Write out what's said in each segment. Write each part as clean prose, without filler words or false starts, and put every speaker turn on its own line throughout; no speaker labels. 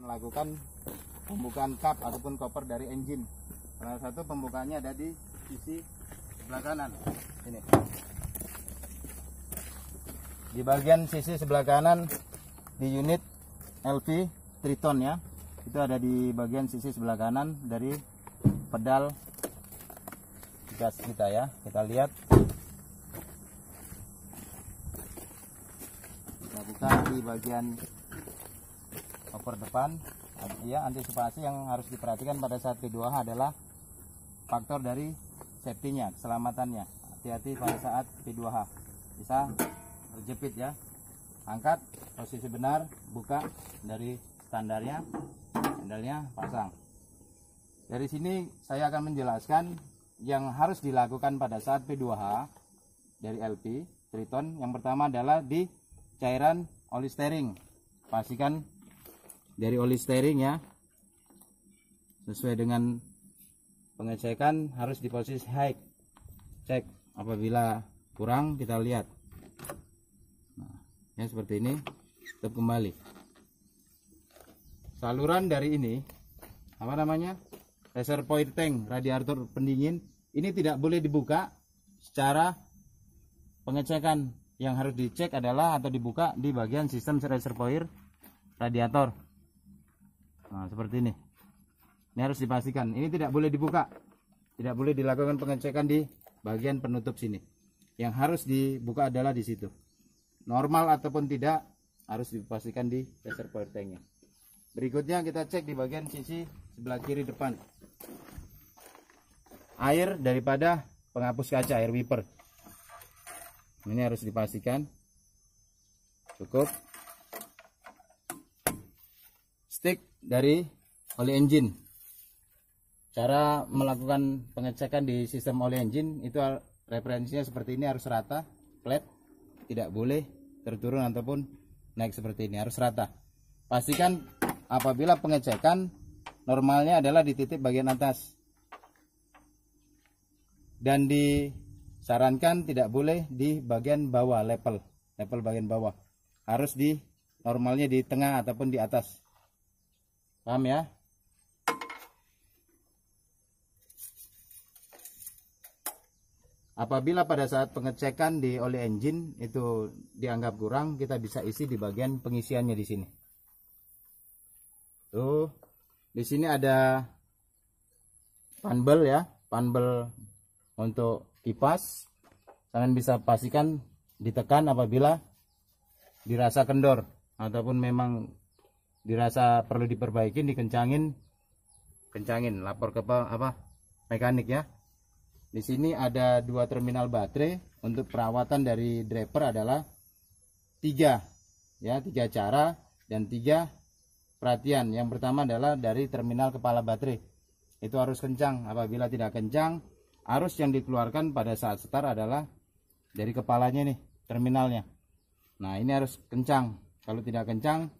Melakukan pembukaan kap ataupun koper dari engine. Salah satu pembukaannya ada di sisi sebelah kanan. Ini. Di bagian sisi sebelah kanan di unit LV Triton ya. Itu ada di bagian sisi sebelah kanan dari pedal gas kita ya. Kita lihat. Kita buka di bagian koper depan. Ya, antisipasi yang harus diperhatikan pada saat P2H adalah faktor dari safety-nya, keselamatannya. Hati-hati pada saat P2H. Bisa terjepit ya. Angkat posisi benar, buka dari standarnya, sandalnya pasang. Dari sini saya akan menjelaskan yang harus dilakukan pada saat P2H dari LV Triton. Yang pertama adalah di cairan oli steering. Pastikan dari oli steering ya, sesuai dengan pengecekan harus di posisi high. Cek, apabila kurang kita lihat. Nah, ya seperti ini. Tutup kembali. Saluran dari ini apa namanya, reservoir tank radiator pendingin ini tidak boleh dibuka. Secara pengecekan yang harus dicek adalah atau dibuka di bagian sistem reservoir radiator. Nah, seperti ini. Ini harus dipastikan. Ini tidak boleh dibuka. Tidak boleh dilakukan pengecekan di bagian penutup sini. Yang harus dibuka adalah di situ. Normal ataupun tidak harus dipastikan di reservoir tanknya. Berikutnya kita cek di bagian sisi sebelah kiri depan. Air daripada penghapus kaca, air wiper. Ini harus dipastikan. Cukup. Stick dari oli engine. Cara melakukan pengecekan di sistem oli engine itu referensinya seperti ini, harus rata, flat, tidak boleh terturun ataupun naik seperti ini, harus rata. Pastikan apabila pengecekan normalnya adalah di titik bagian atas, dan disarankan tidak boleh di bagian bawah, level bagian bawah, harus di normalnya di tengah ataupun di atas. Paham ya? Apabila pada saat pengecekan di oli engine itu dianggap kurang, kita bisa isi di bagian pengisiannya di sini. Tuh, di sini ada panbel ya, panbel untuk kipas. Kalian bisa pastikan ditekan apabila dirasa kendor ataupun memang dirasa perlu diperbaiki, kencangin, lapor ke mekanik ya. Di sini ada 2 terminal baterai. Untuk perawatan dari driver adalah 3 ya, 3 cara dan 3 perhatian. Yang pertama adalah dari terminal kepala baterai. Itu harus kencang. Apabila tidak kencang, arus yang dikeluarkan pada saat start adalah dari kepalanya nih, terminalnya. Nah, ini harus kencang. Kalau tidak kencang,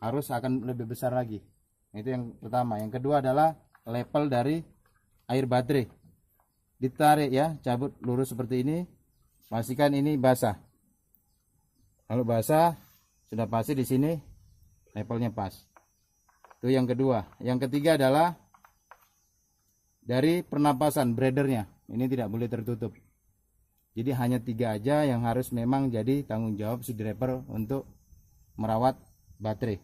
arus akan lebih besar lagi. Itu yang pertama. Yang kedua adalah level dari air baterai. Ditarik ya, cabut lurus seperti ini. Pastikan ini basah. Kalau basah, sudah pasti di sini levelnya pas. Itu yang kedua. Yang ketiga adalah dari pernapasan breathernya. Ini tidak boleh tertutup. Jadi hanya 3 aja yang harus memang jadi tanggung jawab si driver untuk merawat baterai.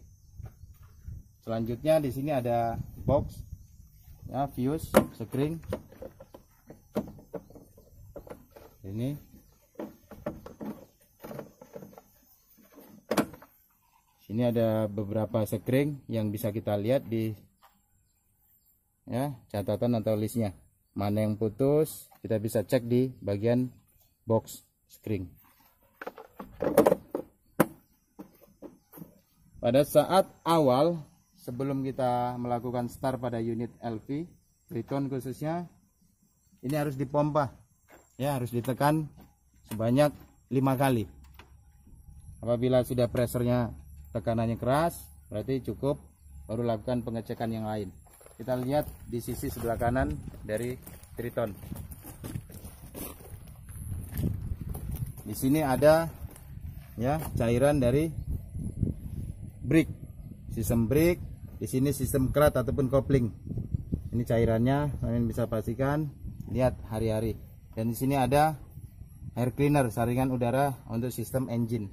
Selanjutnya di sini ada box ya, fuse, spring. Ini sini ada beberapa sekring yang bisa kita lihat di ya, catatan atau listnya. Mana yang putus kita bisa cek di bagian box sekring. Pada saat awal sebelum kita melakukan start pada unit LV Triton khususnya, ini harus dipompa ya, harus ditekan sebanyak 5 kali. Apabila sudah presernya, tekanannya keras, berarti cukup, baru lakukan pengecekan yang lain. Kita lihat di sisi sebelah kanan dari Triton. Di sini ada ya cairan dari brake, sistem brake Di sini sistem klat ataupun kopling. Ini cairannya, kalian bisa pastikan. Lihat hari-hari. Dan di sini ada air cleaner, saringan udara untuk sistem engine.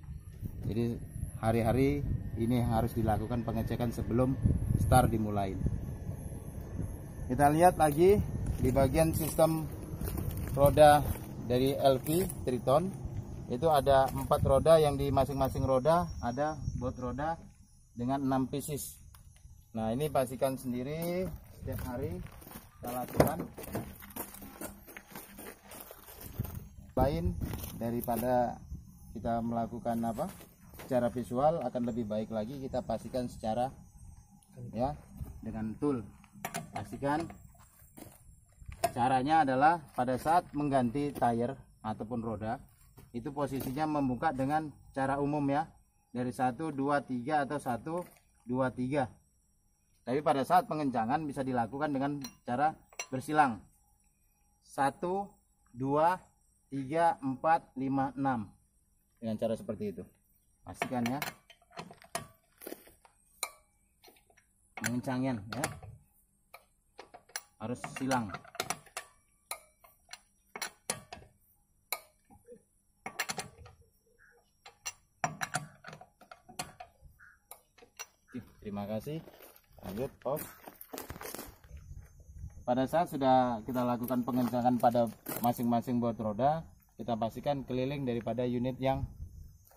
Jadi hari-hari ini harus dilakukan pengecekan sebelum start dimulai. Kita lihat lagi di bagian sistem roda dari LV Triton. Itu ada 4 roda yang di masing-masing roda ada bot roda dengan 6 pieces. Nah, ini pastikan sendiri setiap hari kita lakukan. Lain daripada kita melakukan secara visual, akan lebih baik lagi kita pastikan secara ya dengan tool. Pastikan caranya adalah pada saat mengganti tire ataupun roda, itu posisinya membuka dengan cara umum ya, dari 1 2 3 atau 1 2 3. Tapi pada saat pengencangan bisa dilakukan dengan cara bersilang. 1 2 3 4 5 6 dengan cara seperti itu. Pastikan ya, mengencangin ya, harus silang. Terima kasih. Lanjut, pause. Pada saat sudah kita lakukan pengencangan pada masing-masing bot roda, kita pastikan keliling daripada unit yang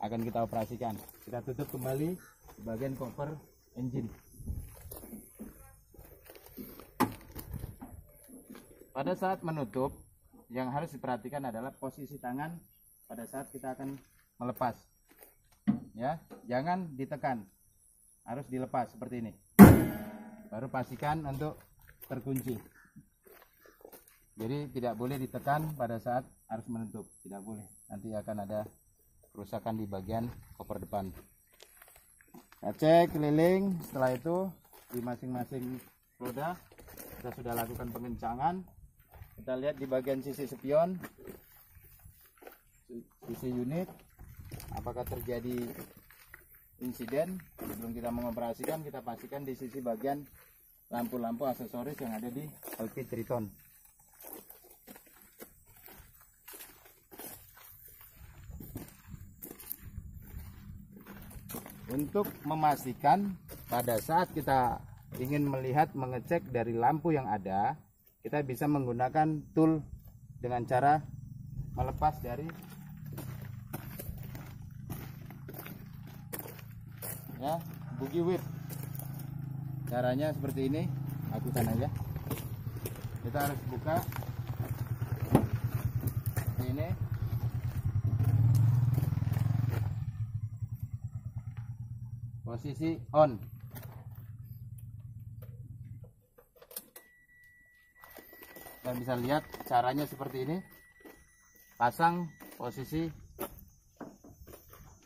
akan kita operasikan. Kita tutup kembali di bagian cover engine. Pada saat menutup, yang harus diperhatikan adalah posisi tangan pada saat kita akan melepas. Ya, jangan ditekan. Harus dilepas seperti ini. Baru pastikan untuk terkunci. Jadi tidak boleh ditekan pada saat harus menutup, tidak boleh. Nanti akan ada kerusakan di bagian koper depan. Kita cek keliling. Setelah itu di masing-masing roda kita sudah lakukan pengencangan. Kita lihat di bagian sisi spion, sisi unit, apakah terjadi insiden. Sebelum kita mengoperasikan, kita pastikan di sisi bagian lampu-lampu aksesoris yang ada di LV Triton. Untuk memastikan pada saat kita ingin melihat mengecek dari lampu yang ada, kita bisa menggunakan tool dengan cara melepas dari ya boogie whip. Caranya seperti ini, lakukan aja. Kita harus buka ini. Posisi on. Kita bisa lihat caranya seperti ini. Pasang posisi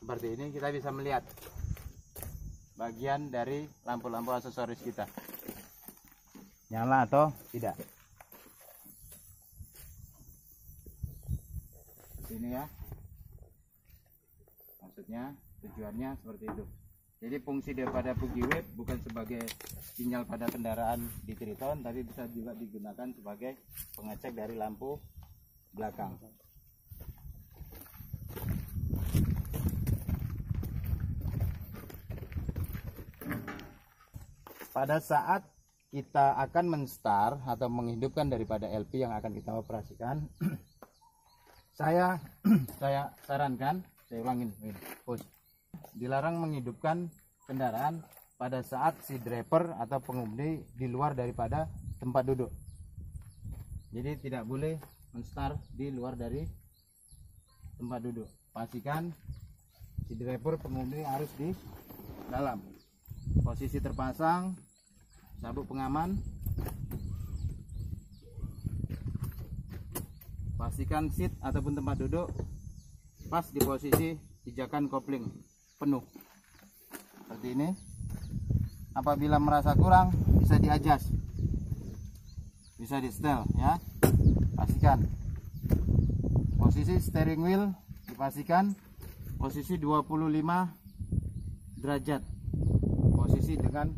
seperti ini, kita bisa melihat bagian dari lampu-lampu aksesoris kita nyala atau tidak. Ini ya, maksudnya tujuannya seperti itu. Jadi fungsi daripada boogie whip bukan sebagai sinyal pada kendaraan di Triton, tapi bisa juga digunakan sebagai pengecek dari lampu belakang. Pada saat kita akan menstart atau menghidupkan daripada LV yang akan kita operasikan, saya sarankan, saya ulangin, push. Dilarang menghidupkan kendaraan pada saat si driver atau pengemudi di luar daripada tempat duduk. Jadi tidak boleh menstart di luar dari tempat duduk. Pastikan si driver pengemudi harus di dalam. Posisi terpasang, sabuk pengaman. Pastikan seat ataupun tempat duduk pas di posisi pijakan kopling penuh. Seperti ini. Apabila merasa kurang, bisa di-adjust, bisa di setel ya. Pastikan posisi steering wheel, dipastikan posisi 25 derajat, posisi dengan